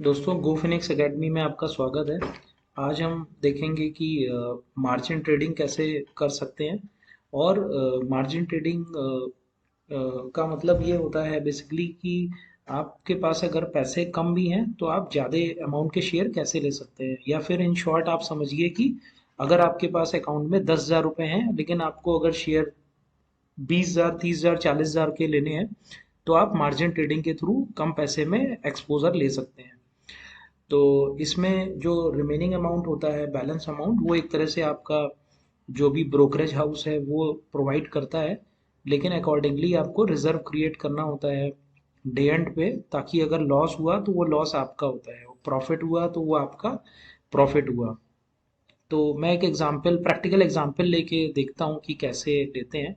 दोस्तों गोफिनिक्स एकेडमी में आपका स्वागत है। आज हम देखेंगे कि मार्जिन ट्रेडिंग कैसे कर सकते हैं। और मार्जिन ट्रेडिंग का मतलब ये होता है बेसिकली कि आपके पास अगर पैसे कम भी हैं तो आप ज़्यादा अमाउंट के शेयर कैसे ले सकते हैं, या फिर इन शॉर्ट आप समझिए कि अगर आपके पास अकाउंट में 10,000 रुपये हैं लेकिन आपको अगर शेयर 20,000 30,000 40,000 के लेने हैं तो आप मार्जिन ट्रेडिंग के थ्रू कम पैसे में एक्सपोजर ले सकते हैं। तो इसमें जो रिमेनिंग अमाउंट होता है, बैलेंस अमाउंट, वो एक तरह से आपका जो भी ब्रोकरेज हाउस है वो प्रोवाइड करता है। लेकिन अकॉर्डिंगली आपको रिजर्व क्रिएट करना होता है डे एंड पे, ताकि अगर लॉस हुआ तो वो लॉस आपका होता है, प्रॉफिट हुआ तो वो आपका प्रॉफिट हुआ। तो मैं एक एग्जांपल, प्रैक्टिकल एग्जांपल लेके देखता हूँ कि कैसे लेते हैं।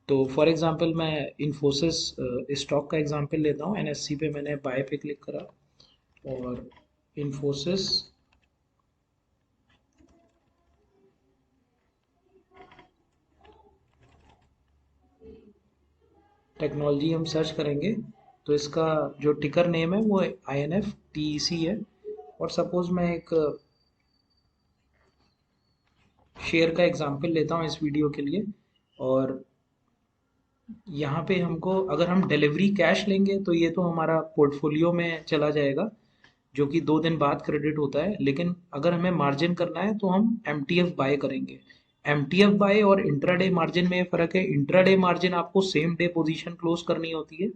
तो फॉर एग्जांपल मैं इन्फोसिस स्टॉक का एग्जांपल लेता हूँ। एनएससी पे मैंने बाय पे क्लिक करा और इन्फोसिस टेक्नोलॉजी हम सर्च करेंगे तो इसका जो टिकर नेम है वो INFTEC है। और सपोज मैं एक शेयर का एग्जांपल लेता हूँ इस वीडियो के लिए। और यहाँ पे हमको अगर हम डिलीवरी कैश लेंगे तो ये तो हमारा पोर्टफोलियो में चला जाएगा, जो कि 2 दिन बाद क्रेडिट होता है। लेकिन अगर हमें मार्जिन करना है तो हम MTF बाय करेंगे। MTF बाय और इंट्राडे मार्जिन में फ़र्क है। इंट्राडे मार्जिन आपको सेम डे पोजीशन क्लोज करनी होती है।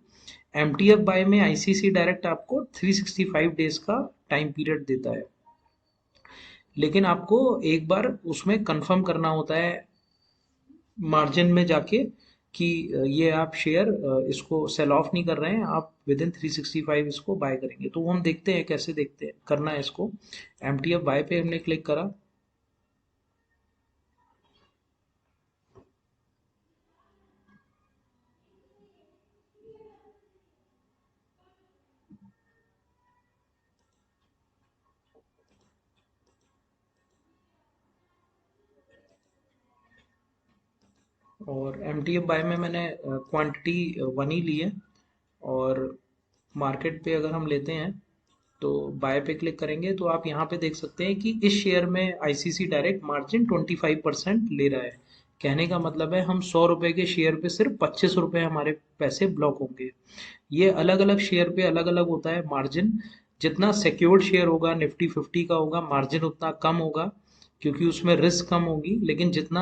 MTF बाय में ICC डायरेक्ट आपको 365 डेज का टाइम पीरियड देता है। लेकिन आपको एक बार उसमें कंफर्म करना होता है मार्जिन में जाके कि ये आप शेयर इसको सेल ऑफ नहीं कर रहे हैं, आप विद इन 365 इसको बाय करेंगे। तो वो हम देखते हैं कैसे देखते हैं करना है इसको। MTF बाय पे हमने क्लिक करा और MTF बाय में मैंने क्वांटिटी 1 ही ली है। और मार्केट पे अगर हम लेते हैं तो बाय पे क्लिक करेंगे तो आप यहाँ पे देख सकते हैं कि इस शेयर में ICC डायरेक्ट मार्जिन 25% ले रहा है। कहने का मतलब है हम 100 रुपए के शेयर पे सिर्फ 25 रुपए हमारे पैसे ब्लॉक होंगे। ये अलग अलग शेयर पे अलग अलग होता है मार्जिन। जितना सिक्योर्ड शेयर होगा, निफ्टी 50 का होगा, मार्जिन उतना कम होगा क्योंकि उसमें रिस्क कम होगी। लेकिन जितना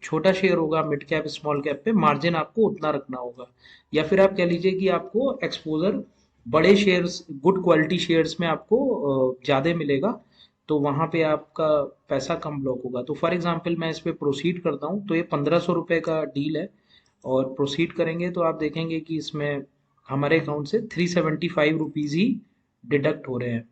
छोटा शेयर होगा मिड कैप स्मॉल कैप पे, मार्जिन आपको उतना रखना होगा। या फिर आप कह लीजिए कि आपको एक्सपोजर बड़े शेयर्स, गुड क्वालिटी शेयर्स में आपको ज़्यादा मिलेगा, तो वहाँ पे आपका पैसा कम ब्लॉक होगा। तो फॉर एग्जांपल मैं इस पे प्रोसीड करता हूँ तो ये 1,500 रुपये का डील है। और प्रोसीड करेंगे तो आप देखेंगे कि इसमें हमारे अकाउंट से 375 रुपीज़ ही डिडक्ट हो रहे हैं।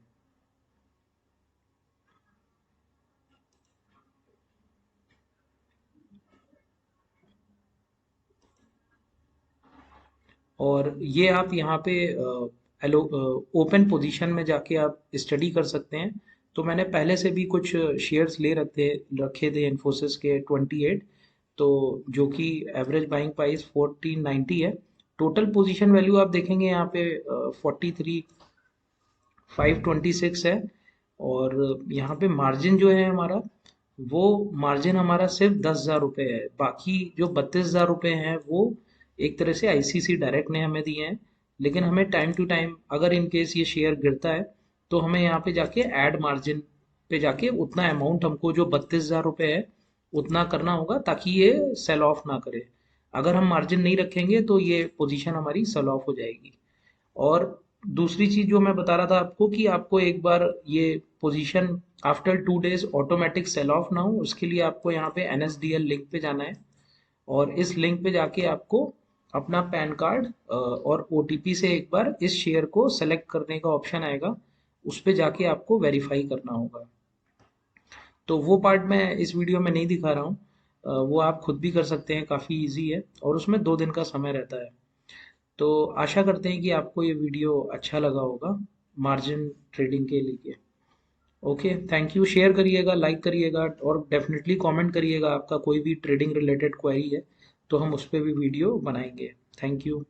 और ये आप यहाँ पे ओपन पोजीशन में जाके आप स्टडी कर सकते हैं। तो मैंने पहले से भी कुछ शेयर्स ले रखे रखे थे इन्फोसिस के 28, तो जो कि एवरेज बाइंग प्राइस 1490 है। टोटल पोजीशन वैल्यू आप देखेंगे यहाँ पे 43,526 है। और यहाँ पे मार्जिन जो है हमारा, वो मार्जिन हमारा सिर्फ 10,000 रुपये है। बाकी जो 32,000 रुपये हैं वो एक तरह से ICC डायरेक्ट ने हमें दिए हैं। लेकिन हमें टाइम टू टाइम अगर इन केस ये शेयर गिरता है तो हमें यहाँ पे जाके ऐड मार्जिन पे जाके उतना अमाउंट, हमको जो 32,000 रुपये है उतना करना होगा ताकि ये सेल ऑफ ना करे। अगर हम मार्जिन नहीं रखेंगे तो ये पोजीशन हमारी सेल ऑफ हो जाएगी। और दूसरी चीज जो मैं बता रहा था आपको कि आपको एक बार ये position after 2 days automatic cell of ना हो, उसके लिए आपको यहाँ पे NSDL लिंक पे जाना है। और इस लिंक पे जाके आपको अपना पैन कार्ड और OTP से एक बार इस शेयर को सेलेक्ट करने का ऑप्शन आएगा, उस पे जाके आपको वेरीफाई करना होगा। तो वो पार्ट मैं इस वीडियो में नहीं दिखा रहा हूँ। वो आप खुद भी कर सकते हैं, काफ़ी इजी है और उसमें 2 दिन का समय रहता है। तो आशा करते हैं कि आपको ये वीडियो अच्छा लगा होगा मार्जिन ट्रेडिंग के लिए। Okay, thank you. शेयर करिएगा, लाइक करिएगा और डेफिनेटली कमेंट करिएगा। आपका कोई भी ट्रेडिंग रिलेटेड क्वेरी है तो हम उस पर भी वीडियो बनाएंगे। Thank you.